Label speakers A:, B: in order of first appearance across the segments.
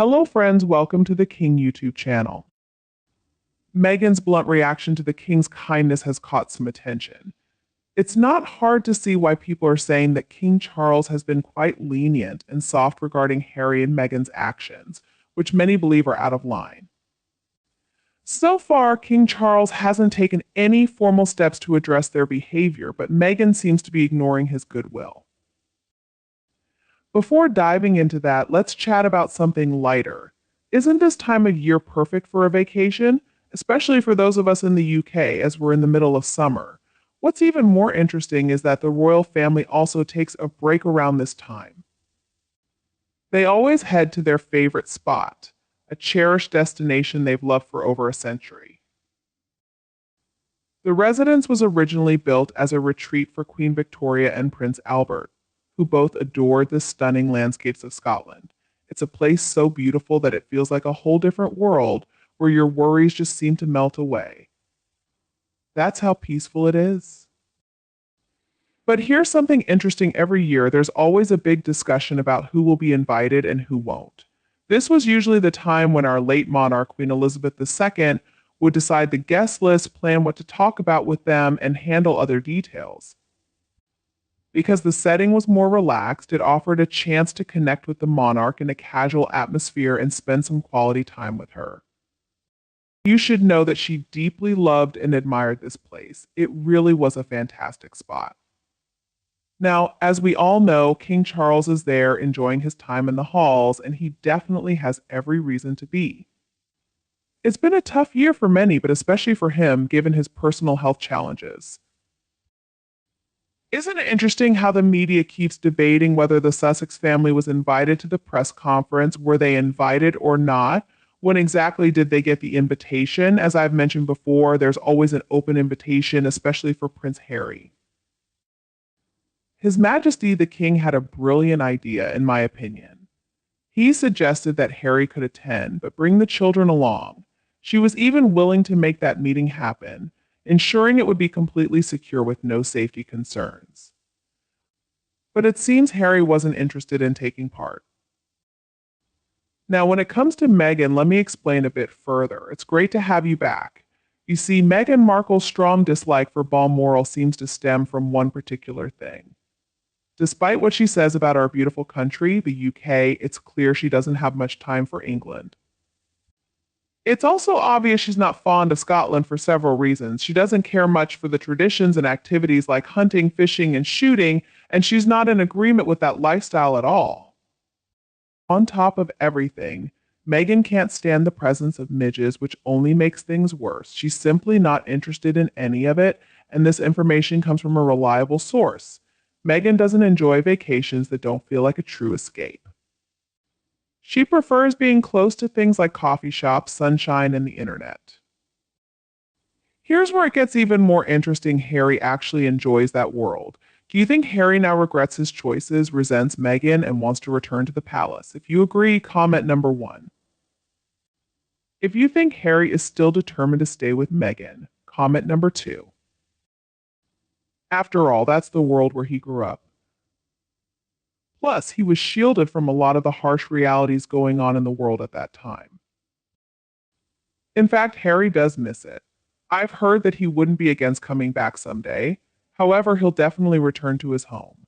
A: Hello friends, welcome to the King YouTube channel. Meghan's blunt reaction to the King's kindness has caught some attention. It's not hard to see why people are saying that King Charles has been quite lenient and soft regarding Harry and Meghan's actions, which many believe are out of line. So far, King Charles hasn't taken any formal steps to address their behavior, but Meghan seems to be ignoring his goodwill. Before diving into that, let's chat about something lighter. Isn't this time of year perfect for a vacation? Especially for those of us in the UK, as we're in the middle of summer. What's even more interesting is that the royal family also takes a break around this time. They always head to their favorite spot, a cherished destination they've loved for over a century. The residence was originally built as a retreat for Queen Victoria and Prince Albert, who both adored the stunning landscapes of Scotland. It's a place so beautiful that it feels like a whole different world where your worries just seem to melt away. That's how peaceful it is. But here's something interesting. Every year, there's always a big discussion about who will be invited and who won't. This was usually the time when our late monarch, Queen Elizabeth II, would decide the guest list, plan what to talk about with them, and handle other details. Because the setting was more relaxed, it offered a chance to connect with the monarch in a casual atmosphere and spend some quality time with her. You should know that she deeply loved and admired this place. It really was a fantastic spot. Now, as we all know, King Charles is there enjoying his time in the halls, and he definitely has every reason to be. It's been a tough year for many, but especially for him, given his personal health challenges. Isn't it interesting how the media keeps debating whether the Sussex family was invited to the press conference? Were they invited or not? When exactly did they get the invitation? As I've mentioned before, there's always an open invitation, especially for Prince Harry. His Majesty the King had a brilliant idea, in my opinion. He suggested that Harry could attend, but bring the children along. She was even willing to make that meeting happen, ensuring it would be completely secure with no safety concerns. But it seems Harry wasn't interested in taking part. Now, when it comes to Meghan, let me explain a bit further. It's great to have you back. You see, Meghan Markle's strong dislike for Balmoral seems to stem from one particular thing. Despite what she says about our beautiful country, the UK, it's clear she doesn't have much time for England. It's also obvious she's not fond of Scotland for several reasons. She doesn't care much for the traditions and activities like hunting, fishing, and shooting, and she's not in agreement with that lifestyle at all. On top of everything, Meghan can't stand the presence of midges, which only makes things worse. She's simply not interested in any of it, and this information comes from a reliable source. Meghan doesn't enjoy vacations that don't feel like a true escape. She prefers being close to things like coffee shops, sunshine, and the internet. Here's where it gets even more interesting. Harry actually enjoys that world. Do you think Harry now regrets his choices, resents Meghan, and wants to return to the palace? If you agree, comment number 1. If you think Harry is still determined to stay with Meghan, comment number 2. After all, that's the world where he grew up. Plus, he was shielded from a lot of the harsh realities going on in the world at that time. In fact, Harry does miss it. I've heard that he wouldn't be against coming back someday. However, he'll definitely return to his home.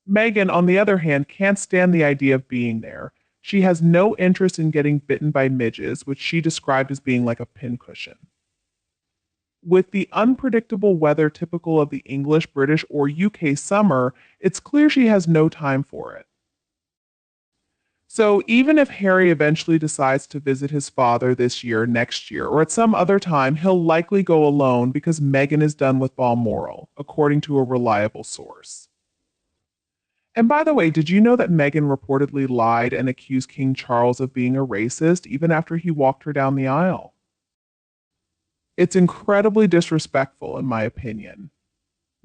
A: Meghan, on the other hand, can't stand the idea of being there. She has no interest in getting bitten by midges, which she described as being like a pincushion. With the unpredictable weather typical of the English, British, or UK summer, it's clear she has no time for it. So even if Harry eventually decides to visit his father this year, next year, or at some other time, he'll likely go alone because Meghan is done with Balmoral, according to a reliable source. And by the way, did you know that Meghan reportedly lied and accused King Charles of being a racist even after he walked her down the aisle? It's incredibly disrespectful, in my opinion.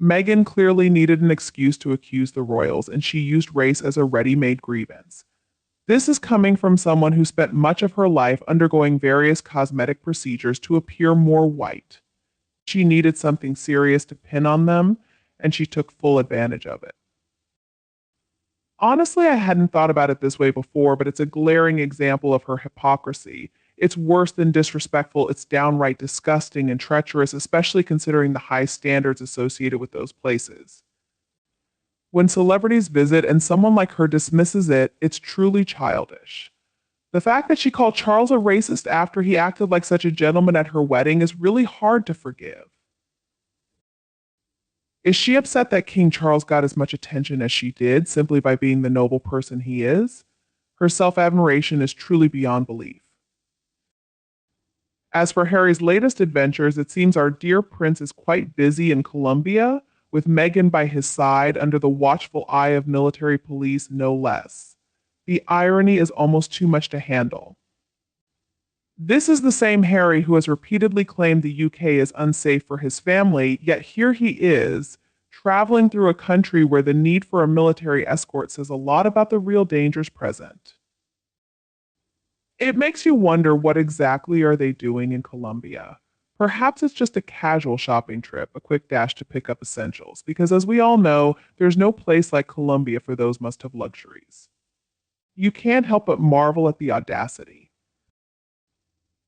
A: Meghan clearly needed an excuse to accuse the royals, and she used race as a ready-made grievance. This is coming from someone who spent much of her life undergoing various cosmetic procedures to appear more white. She needed something serious to pin on them, and she took full advantage of it. Honestly, I hadn't thought about it this way before, but it's a glaring example of her hypocrisy. It's worse than disrespectful, it's downright disgusting and treacherous, especially considering the high standards associated with those places. When celebrities visit and someone like her dismisses it, it's truly childish. The fact that she called Charles a racist after he acted like such a gentleman at her wedding is really hard to forgive. Is she upset that King Charles got as much attention as she did simply by being the noble person he is? Her self admiration is truly beyond belief. As for Harry's latest adventures, it seems our dear prince is quite busy in Colombia, with Meghan by his side under the watchful eye of military police, no less. The irony is almost too much to handle. This is the same Harry who has repeatedly claimed the UK is unsafe for his family, yet here he is, traveling through a country where the need for a military escort says a lot about the real dangers present. It makes you wonder, what exactly are they doing in Colombia? Perhaps it's just a casual shopping trip, a quick dash to pick up essentials, because as we all know, there's no place like Colombia for those must have luxuries. You can't help but marvel at the audacity.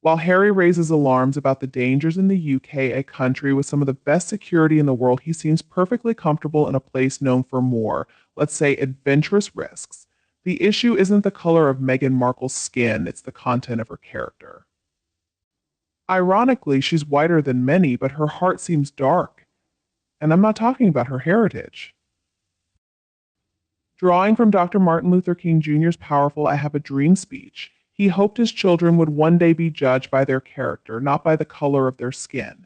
A: While Harry raises alarms about the dangers in the UK, a country with some of the best security in the world, he seems perfectly comfortable in a place known for more, let's say, adventurous risks. The issue isn't the color of Meghan Markle's skin, it's the content of her character. Ironically, she's whiter than many, but her heart seems dark. And I'm not talking about her heritage. Drawing from Dr. Martin Luther King Jr.'s powerful I Have a Dream speech, he hoped his children would one day be judged by their character, not by the color of their skin.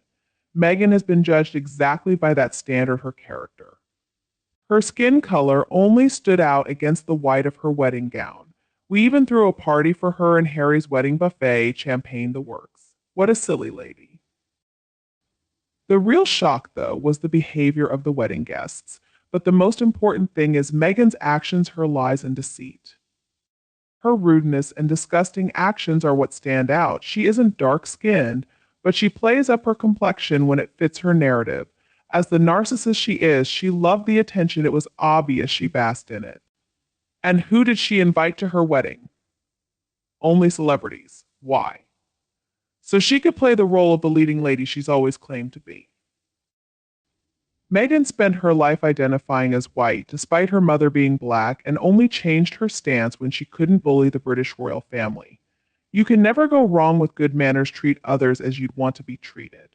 A: Meghan has been judged exactly by that standard, her character. Her skin color only stood out against the white of her wedding gown. We even threw a party for her and Harry's wedding buffet, champagne the works. What a silly lady. The real shock, though, was the behavior of the wedding guests. But the most important thing is Meghan's actions, her lies and deceit. Her rudeness and disgusting actions are what stand out. She isn't dark-skinned, but she plays up her complexion when it fits her narrative. As the narcissist she is, she loved the attention. It was obvious she basked in it. And who did she invite to her wedding? Only celebrities. Why? So she could play the role of the leading lady she's always claimed to be. Meghan spent her life identifying as white, despite her mother being black, and only changed her stance when she couldn't bully the British royal family. You can never go wrong with good manners. Treat others as you'd want to be treated.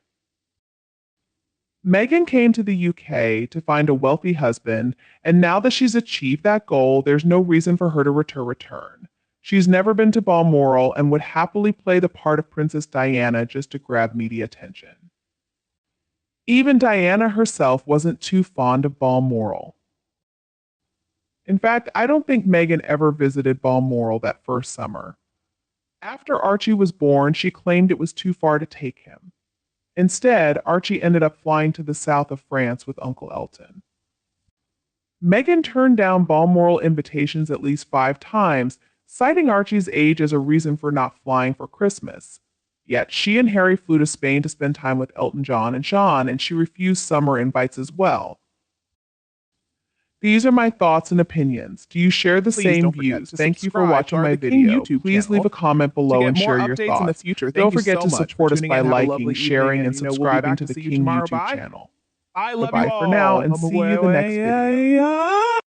A: Meghan came to the UK to find a wealthy husband, and now that she's achieved that goal, there's no reason for her to return. She's never been to Balmoral and would happily play the part of Princess Diana just to grab media attention. Even Diana herself wasn't too fond of Balmoral. In fact, I don't think Meghan ever visited Balmoral that first summer. After Archie was born, she claimed it was too far to take him. Instead, Archie ended up flying to the south of France with Uncle Elton. Meghan turned down Balmoral invitations at least 5 times, citing Archie's age as a reason for not flying for Christmas. Yet she and Harry flew to Spain to spend time with Elton John and Sean, and she refused summer invites as well. These are my thoughts and opinions. Do you share the same views? Thank you for watching my video. Please leave a comment below and share your thoughts. Don't forget to support us by liking, sharing, and subscribing to the King YouTube channel.
B: I love
A: Goodbye
B: you all.
A: for now, and see you the next video.